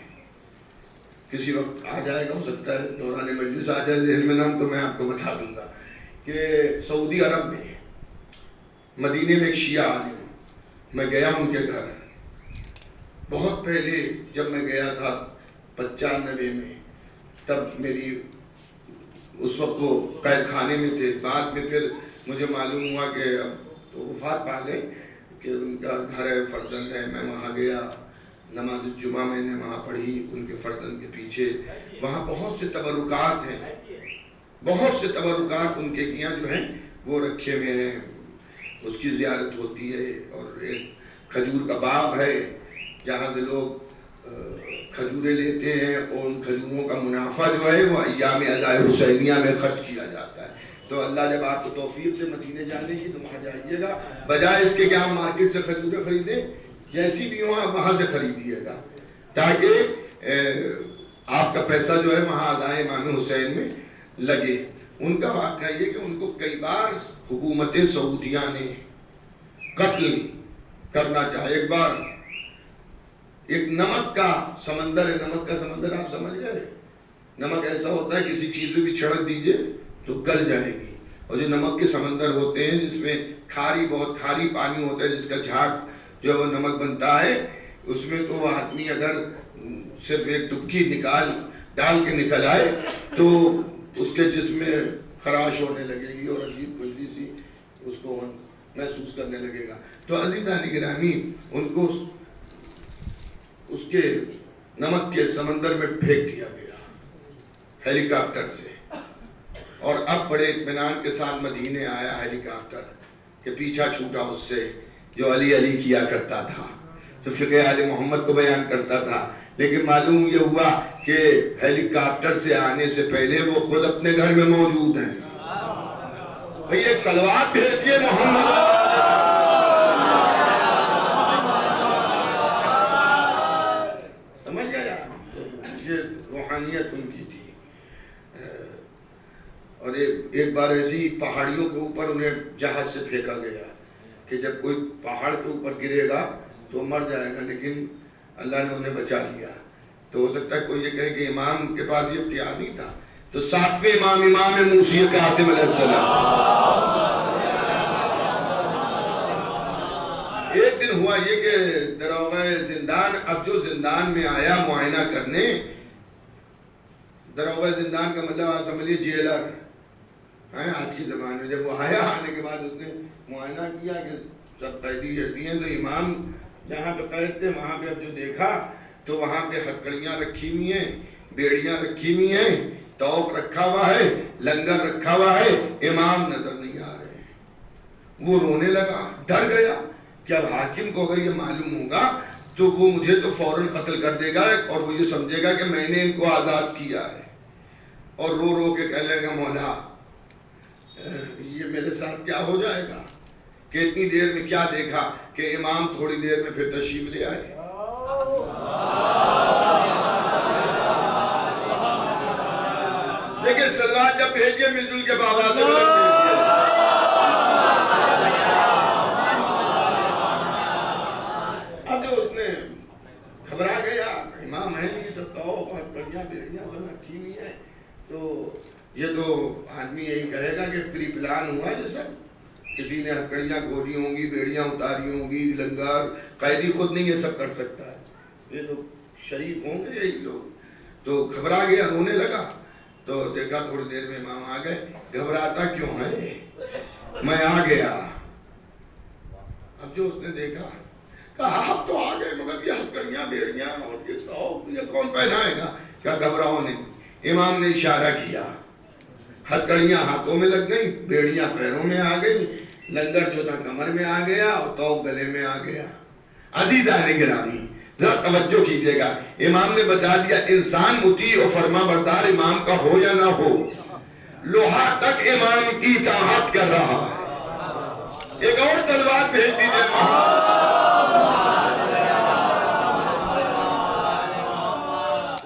کسی وقت آ جائے گا، ہو سکتا ہے دوران مجلس آ جائے ذہن میں نام تو میں آپ کو بتا دوں گا کہ سعودی عرب میں مدینے میں ایک شیعہ عالم، میں گیا ان کے گھر بہت پہلے جب میں گیا تھا 95 میں، تب میری اس وقت وہ قید خانے میں تھے. بعد میں پھر مجھے معلوم ہوا کہ اب تو وفات پا گئے کہ ان کا گھر ہے، فرزند ہے. میں وہاں گیا نماز جمعہ میں نے وہاں پڑھی ان کے فرزند کے پیچھے. وہاں بہت سے تبرکات ہیں, بہت سے تبرکات ان کے یہاں جو ہیں وہ رکھے ہوئے ہیں. اس کی زیارت ہوتی ہے. اور ایک کھجور کا باغ ہے جہاں سے لوگ کھجوریں لیتے ہیں اور ان کھجوروں کا منافع جو ہے وہ ایام ازائے حسینیہ میں خرچ کیا جاتا ہے. تو اللہ جب آپ کو توفیق دے مدینے جانے کی تو وہاں جائیے گا, بجائے اس کے کہ آپ مارکیٹ سے کھجوریں خریدیں, جیسی بھی وہاں سے خریدیے گا تاکہ آپ کا پیسہ جو ہے وہاں ازائے امام حسین میں لگے. ان کا واقعہ یہ کہ ان کو کئی بار حکومت سعودیہ نے قتل کرنا چاہا. ایک بار ایک نمک کا سمندر ہے, نمک کا سمندر آپ سمجھ گئے, نمک ایسا ہوتا ہے کسی چیز پہ بھی چھڑک دیجئے تو گل جائے گی. اور جو نمک کے سمندر ہوتے ہیں جس میں کھاری بہت کھاری پانی ہوتا ہے جس کا جھاگ جو وہ نمک بنتا ہے, اس میں تو وہ آدمی اگر صرف ایک ڈبکی ڈال کے نکل آئے تو اس کے جسم میں خراش ہونے لگے گی اور عجیب کھجلی سی اس کو محسوس کرنے لگے گا. تو عزیزان گرامی ان کو اس کے نمک کے سمندر میں پھینک دیا گیا ہیلی کاپٹر سے. اور اب بڑے اطمینان کے ساتھ مدینے آیا ہیلی کاپٹر کہ پیچھا چھوٹا اس سے جو علی علی کیا کرتا تھا, تو فقہ آل محمد کو بیان کرتا تھا. لیکن معلوم یہ ہوا کہ ہیلی کاپٹر سے آنے سے پہلے وہ خود اپنے گھر میں موجود ہیں. بھئی ایک صلوات بھیجئے محمد, سمجھ گیا, یہ روحانیت ان کی تھی. اور ایک بار ایسی پہاڑیوں کے اوپر انہیں جہاز سے پھینکا گیا کہ جب کوئی پہاڑ کے اوپر گرے گا تو مر جائے گا, لیکن اللہ نے انہیں بچا لیا. تو ہو سکتا ہے کوئی یہ کہے کہ امام کے پاس یہ اختیار نہیں تھا. تو ساتویں امام موسی کاظم علیہ السلام, ایک دن ہوا یہ کہ دروغہ زندان, اب جو زندان میں آیا معائنہ کرنے, دروغہ زندان کا مطلب آپ سمجھیے جیلر ہیں آج کی زبان میں. جب وہ آیا, آنے کے بعد اس نے معائنہ کیا کہ سب قیدی رہتی ہیں, تو امام جہاں پہ قید تھے وہاں پہ اب جو دیکھا تو وہاں پہ ہتکڑیاں رکھی ہوئی ہیں, بیڑیاں رکھی ہوئی ہیں, توق رکھا ہوا ہے, لنگر رکھا ہوا ہے, امام نظر نہیں آ رہے. وہ رونے لگا, ڈر گیا کہ اب حاکم کو اگر یہ معلوم ہوگا تو وہ مجھے تو فوراً قتل کر دے گا اور وہ یہ سمجھے گا کہ میں نے ان کو آزاد کیا ہے. اور رو رو کے کہنے لگا مولا یہ میرے ساتھ کیا ہو جائے گا کہ اتنی دیر میں کیا دیکھا کہ امام تھوڑی دیر میں پھر تشریف لے آئے. لیکن سلوات جب بھیجیے مل جل کے بابا سے اب جو اس نے گھبرا گیا, امام ہے نہیں, سب تو بہت بڑھیا بیڑیاں سب رکھی ہوئی ہیں, تو یہ تو آدمی یہی کہے گا کہ پری پلان ہوا ہے. جیسا کسی نے ہتکڑیاں کھولی ہوں گی, بیڑیاں اتاری ہوں گی, لنگر, قیدی خود نہیں یہ سب کر سکتا ہے, یہ تو شریف ہوں گے یہی لوگ. تو گھبرا گیا, رونے لگا. تو دیکھا تھوڑی دیر میں امام آ گئے. گھبراتا کیوں ہے, میں آ گیا. اب جو اس نے دیکھا کہا آپ تو آ گئے مگر یہ ہتکڑیاں بیڑیاں اور یہ کون پہنائے گا. کیا گھبراؤ نہیں. امام نے اشارہ کیا, ہتکڑیاں ہاتھوں میں لگ گئی, بیڑیاں پیروں میں آ گئی, لنگر جو تھا کمر میں آ گیا اور توق گلے میں آ گیا. عزیزان گرامی ذرا توجہ کیجئے گا, امام نے بتا دیا انسان مطیع و فرما بردار امام کا ہو یا نہ ہو, لوہا تک امام کی اطاعت کر رہا ہے. ایک اور صلوات بھیج دیجئے.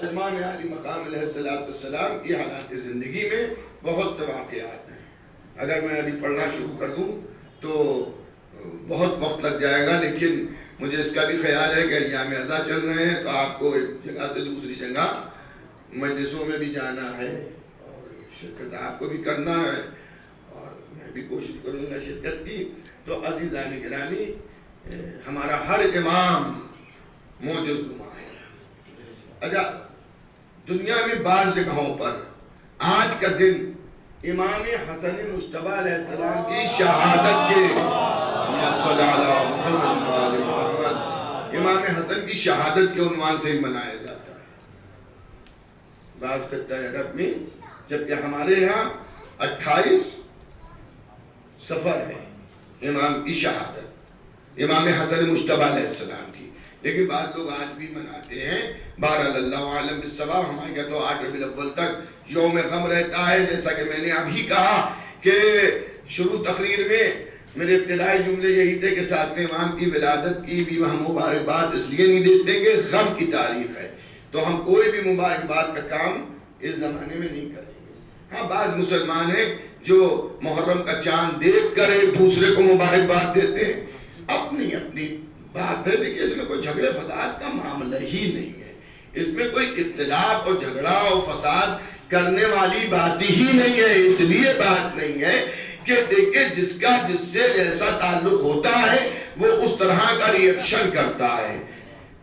امام علی مقام علیہ السلام کی حالات زندگی میں بہت واقعات ہیں. اگر میں ابھی پڑھنا شروع کر دوں تو بہت وقت لگ جائے گا, لیکن مجھے اس کا بھی خیال ہے کہ ایام ازا چل رہے ہیں تو آپ کو ایک جگہ سے دوسری جگہ مجلسوں میں بھی جانا ہے اور شرکت آپ کو بھی کرنا ہے, اور میں بھی کوشش کروں گا شرکت کی. تو عزیزان گرامی ہمارا ہر امام معجز نما ہے. اچھا, دنیا میں بعض جگہوں پر آج کا دن امام حسن مجتبی علیہ السلام کی شہادت کے امام حسن کی شہادت کے عنوان سے ہی منایا جاتا ہے بعض خطہ عرب میں، جبکہ ہمارے یہاں 28 سفر ہے امام کی شہادت، امام حسن مجتبی علیہ السلام کی، لیکن بعض لوگ آج بھی مناتے ہیں۔ بہرحال اللہ عالم بالصواب، ہمارے یہاں تو 8 ربیع الاول تک یوم غم رہتا ہے، جیسا کہ میں نے ابھی کہا کہ شروع تقریر میں میرے ابتدائی جملے یہی تھے کہ ساتویں امام کی ولادت کی بھی ہم مبارکباد اس لیے نہیں دیتے کہ غم کی تاریخ ہے، تو ہم کوئی بھی مبارکباد کا کام اس زمانے میں نہیں کریں گے۔ ہاں بعض مسلمان ہیں جو محرم کا چاند دیکھ کر ایک دوسرے کو مبارکباد دیتے ہیں، اپنی اپنی بات ہے، لیکن اس میں کوئی جھگڑے فساد کا معاملہ ہی نہیں ہے، اس میں کوئی اختلاف اور جھگڑا اور فساد کرنے والی بات ہی نہیں ہے۔ اس لیے بات نہیں ہے کہ دیکھیں جس کا جس سے جیسا تعلق ہوتا ہے وہ اس طرح کا ریئیکشن کرتا ہے،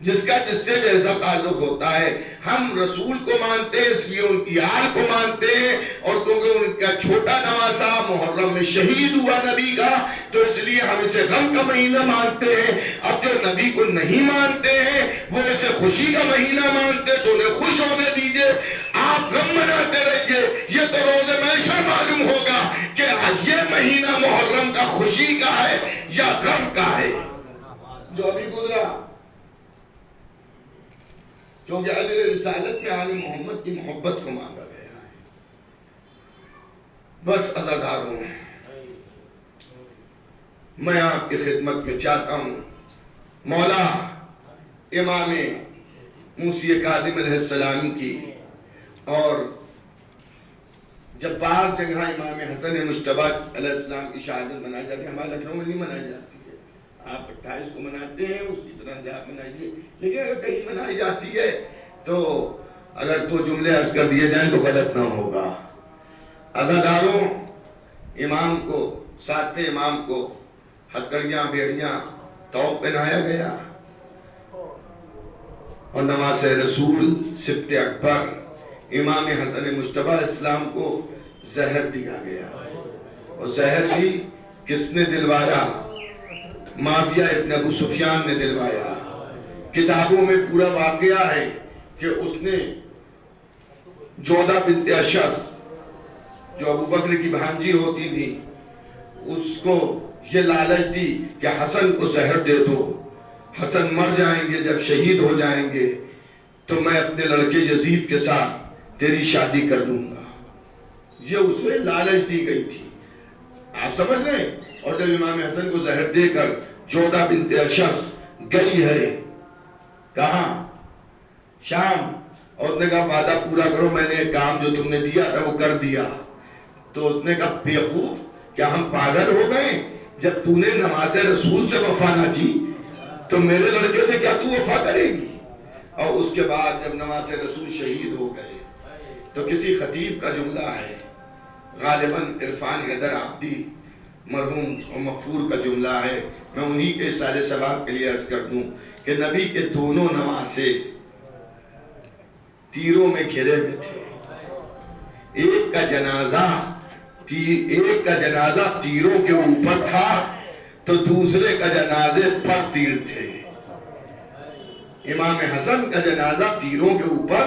جس کا جس سے جیسا تعلق ہوتا ہے۔ ہم رسول کو مانتے ہیں اس لیے ان کی آل کو مانتے ہیں، اور کیونکہ ان کا چھوٹا نواسا محرم میں شہید ہوا نبی کا، تو اس لیے ہم اسے غم کا مہینہ مانتے ہیں۔ اب جو نبی کو نہیں مانتے ہیں وہ اسے خوشی کا مہینہ مانتے، تو انہیں خوش ہونے دیجئے، آپ غم مناتے رہیے۔ یہ تو روز میشر معلوم ہوگا کہ یہ مہینہ محرم کا خوشی کا ہے یا غم کا ہے جو ابھی گزرا، کیونکہ اجر رسالت میں آل محمد کی محبت کو مانگا گیا ہے۔ بس عزاداروں، میں آپ کی خدمت میں چاہتا ہوں مولا امام موسی کاظم علیہ السلام کی، اور جب بعض جگہ امام حسن مجتبی علیہ السلام کی شہادت منائی جاتی ہے، ہمارے لکھنؤ میں نہیں منائی جاتی ہے، آپ 28 کو مناتے ہیں، اس کی طرح آپ منائیے، لیکن اگر کہیں منائی جاتی ہے تو اگر تو جملے عرض کر دیے جائیں تو غلط نہ ہوگا۔ عزاداروں، امام کو، ساتویں امام کو ہتھکڑیاں بیڑیاں توق پہنایا گیا، اور نماز رسول سبت اکبر امام حسن مجتبی علیہ السلام کو زہر دیا گیا، اور زہر بھی کس نے دلوایا؟ معاویہ ابن ابو سفیان نے دلوایا۔ کتابوں میں پورا واقعہ ہے کہ اس نے جودہ بنت اشعث جو ابو بکر کی بھانجی ہوتی تھی، اس کو یہ لالچ دی کہ حسن کو زہر دے دو، حسن مر جائیں گے، جب شہید ہو جائیں گے تو میں اپنے لڑکے یزید کے ساتھ تیری شادی کر دوں گا، یہ اس میں لالچ دی گئی تھی، آپ سمجھ رہے ہیں۔ اور جب امام حسن کو زہر دے کر جودہ بنت اشعث گئی ہے کہاں؟ شام، اور اس نے کہا وعدہ پورا کرو، میں نے کام جو تم نے دیا تھا وہ کر دیا، تو اس نے کہا بیوقوف، کیا ہم پاگل ہو گئے؟ جب تو نے نماز رسول سے وفا نہ کی تو میرے لڑکے سے کیا تو وفا کرے گی؟ اور اس کے بعد جب نماز رسول شہید ہو گئے تو کسی خطیب کا جملہ ہے، غالباً عرفان حیدر عابدی مرحوم و مغفور کا جملہ ہے، میں انہی کے سارے ثواب کے لیے عرض کر دوں کہ نبی کے دونوں نواسے تیروں میں گھرے ہوئے تھے، ایک کا جنازہ تیروں کے اوپر تھا تو دوسرے کا جنازے پر تیر تھے۔ امام حسن کا جنازہ تیروں کے اوپر،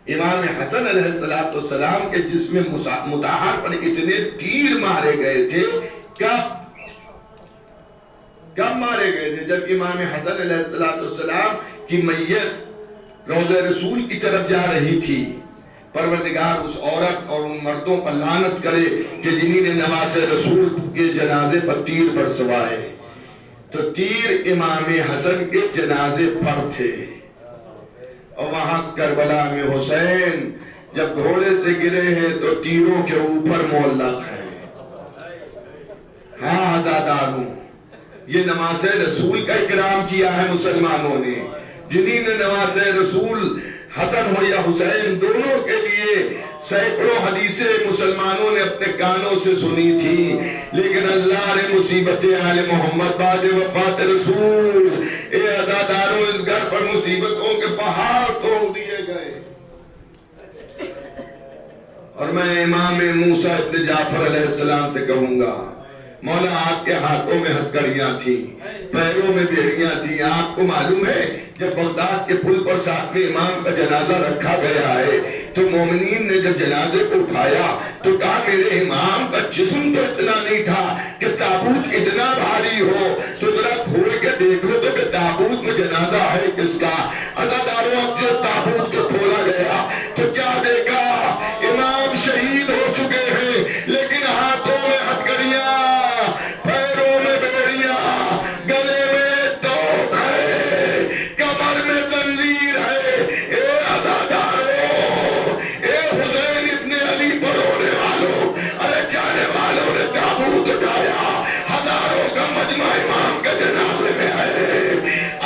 امام حسن علیہ السلام کے جسم مطہر پر اتنے تیر مارے گئے تھے، کب مارے گئے تھے؟ جب امام حسن علیہ السلام کی میت روضہ رسول کی طرف جا رہی تھی۔ پروردگار اس عورت اور ان مردوں پر لعنت کرے کہ جنہی نے نماز رسول کے جنازے پر تیر برسوائے، تو تیر امام حسن کے جنازے پر تھے۔ اور وہاں کربلا میں حسین جب گھوڑے سے گرے ہیں تو تیروں کے اوپر معلق ہیں۔ ہاں عزاداروں، یہ نماز رسول کا اکرام کیا ہے مسلمانوں نے، جنہی نے نماز رسول حسن ہو یا حسین دونوں کے لیے سینکڑوں حدیثیں مسلمانوں نے اپنے کانوں سے سنی تھی، لیکن اللہ نے مصیبت آل محمد بعد وفات رسول، اے عزاداروں، اس گھر پر مصیبتوں کے پہاڑ توڑ دیے گئے۔ اور میں امام موسیٰ ابن جعفر علیہ السلام سے کہوں گا، مولا آپ کے ہاتھوں میں ہتھکڑیاں تھیں، پیروں میں بیڑیاں تھیں. آپ کو معلوم ہے جب بغداد کے پل پر 7ویں امام کا جنازہ رکھا گیا ہے تو مومنین نے جب جنازے کو اٹھایا تو کہا میرے امام کا جسم تو اتنا نہیں تھا کہ تابوت اتنا بھاری ہو, تو ذرا کھول کے دیکھو تو کہ تابوت میں جنازہ ہے کس کا. عزاداروں اب جو تابوت کو کھولا گیا تو کیا دیکھا, امام شہید ہو چکے ہیں لیکن ہاتھوں میں ہتھکڑیاں, پیروں میں بیڑیاں, گلے میں توپ ہے, کمر میں زنجیر ہے. اے عزاداروں, اے حسین ابن علی پر رونے والوں, ارے جانے والوں نے تابوت اٹھایا, ہزاروں کا مجمع امام کے جنازے میں ہے.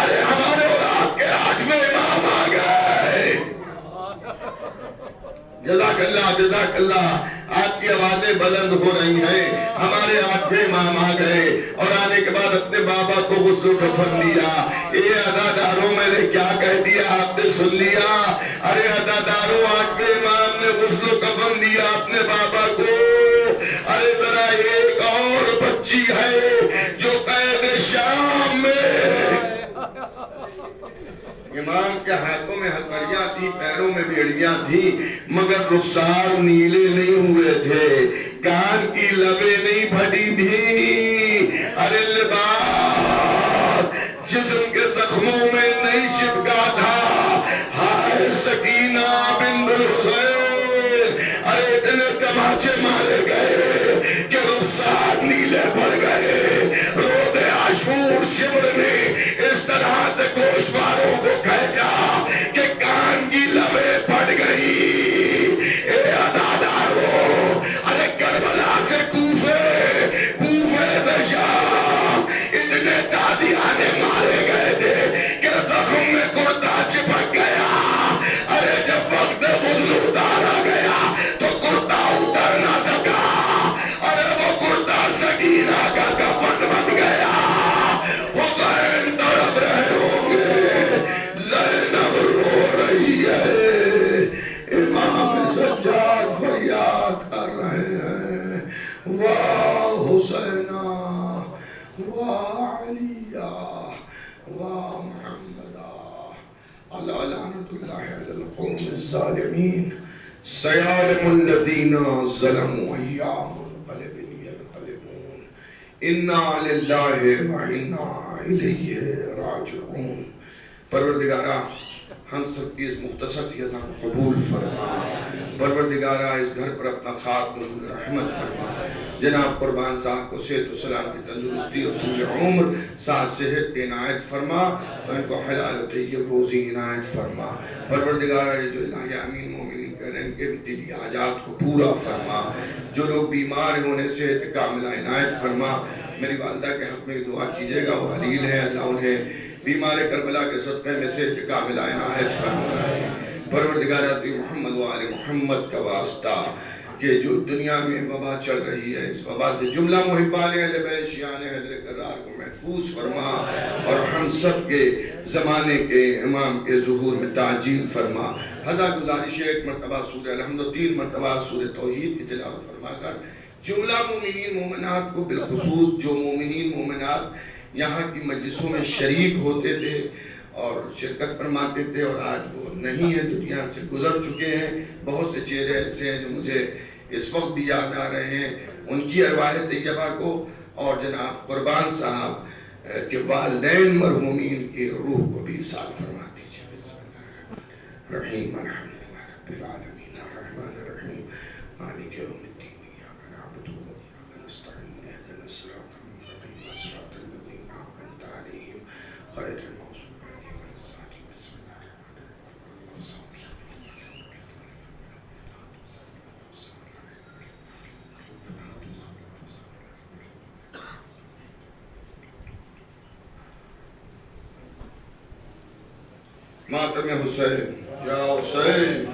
ارے ہمارے اور آپ کے 8ویں امام آ گئے. جزاک اللہ, جزاک اللہ. آپ کی آوازیں بلند ہو رہی ہیں. ہمارے 8ویں امام آ گئے اور آنے کے بعد اپنے بابا کو غسل و کفن دیا. اے عزاداروں, میں نے کیا کہہ دیا آپ نے سن لیا. ارے عزاداروں, 8ویں امام نے غسل و کفن دیا اپنے بابا کو. ارے ذرا ایک اور بچی ہے جو قید شام میں, امام کے ہاتھوں میں ہتھکڑیاں تھی, پیروں میں بیڑیاں تھی, مگر رخسار نیلے نہیں ہوئے تھے, کان کی لبیں نہیں پھٹی تھی. ارے لباس جسم کے زخموں میں نہیں چپکا تھا. ہائے سکینہ بنت الحسین, ارے اتنے تماچے مارے گئے کہ رخسار نیلے پڑ گئے. رود عاشور شمر نے اس طرح سے گوشواروں کو کھینچا کہ کان کی لبیں پھٹ گئی. اے عزاداروں, ارے کربلا سے کوفے, کوفے سے شام, اتنے قادیانے مارے گئے تھے کہ زخم میں کرتا چپک گیا. ارے جب وقت غسل اتارا گیا تو کرتا اتر نہ سکا. ارے وہ کرتا سکینہ کا کفن بن گیا. حسین تڑپ رہے ہوں گے, زینب رو رہی ہے, امام سجاد فریاد کر رہے ہیں, واہ حسینہ, واہ علیہ, واہ محمدہ, علی لعنت اللہ علی القوم الظالمین, سیالم الذین ظلموا ایام منقلب ینقلبون, انا للہ و انا الیہ راجعون. پروردگارہ, ہم سب کی اس مختصر سی اذان قبول فرما. پروردگارہ, اس گھر پر اپنا خاک نزول رحمت فرما. جناب قربان صاحب کو صحت و سلام کی تندرستی اور طول عمر, ساتھ صحت کی عنایت فرما, اور ان کو حلال و طیب روزی عنایت فرما. پروردگارہ, یہ جو الہی امین مومنین کہہ رہے ہیں ان کے بھی دلی حاجات کو پورا فرما. جو لوگ بیمار ہیں انہیں صحت کاملہ عنایت فرما. میری والدہ کے حق میں دعا کیجیے گا, وہ حلیل ہے, اللہ انہیں بیمار کربلا کے صدقے میں صحت کاملہ عنایت فرمائے. پروردگارہ, تو محمد و آل محمد کا واسطہ کہ جو دنیا میں وبا چل رہی ہے, اس وبا سے جملہ محبان اہل بیت شیعان حیدر کرار کو محفوظ فرما, اور ہم سب کے زمانے کے امام کے ظہور میں تعجیل فرما. ہزار گزارش ہے, ایک مرتبہ سورہ الحمد و 3 مرتبہ سورہ توحید کی تلاوت فرما کر جملہ مومنین مومنات کو, بالخصوص جو مومنین مومنات یہاں کی مجلسوں میں شریک ہوتے تھے اور شرکت فرماتے تھے اور آج وہ نہیں ہیں, دنیا سے گزر چکے ہیں, بہت سے چہرے ایسے ہیں جو مجھے اس وقت بھی یاد آ رہے ہیں, ان کی ارواح طیبہ کو اور جناب قربان صاحب کے والدین مرحومین کی روح کو بھی سال فرما دیجیے. بسم اللہ الرحیم, الحمدللہ رب العالمین, الرحمن الرحیم, مالک یوم الدین, ایاک نعبد و ایاک نستعین, اهدنا الصراط المستقیم, صراط الذین انعمت علیہم غیر المغضوب علیہم ولا الضالین. بسم اللہ ماتم حسین, یا حسین.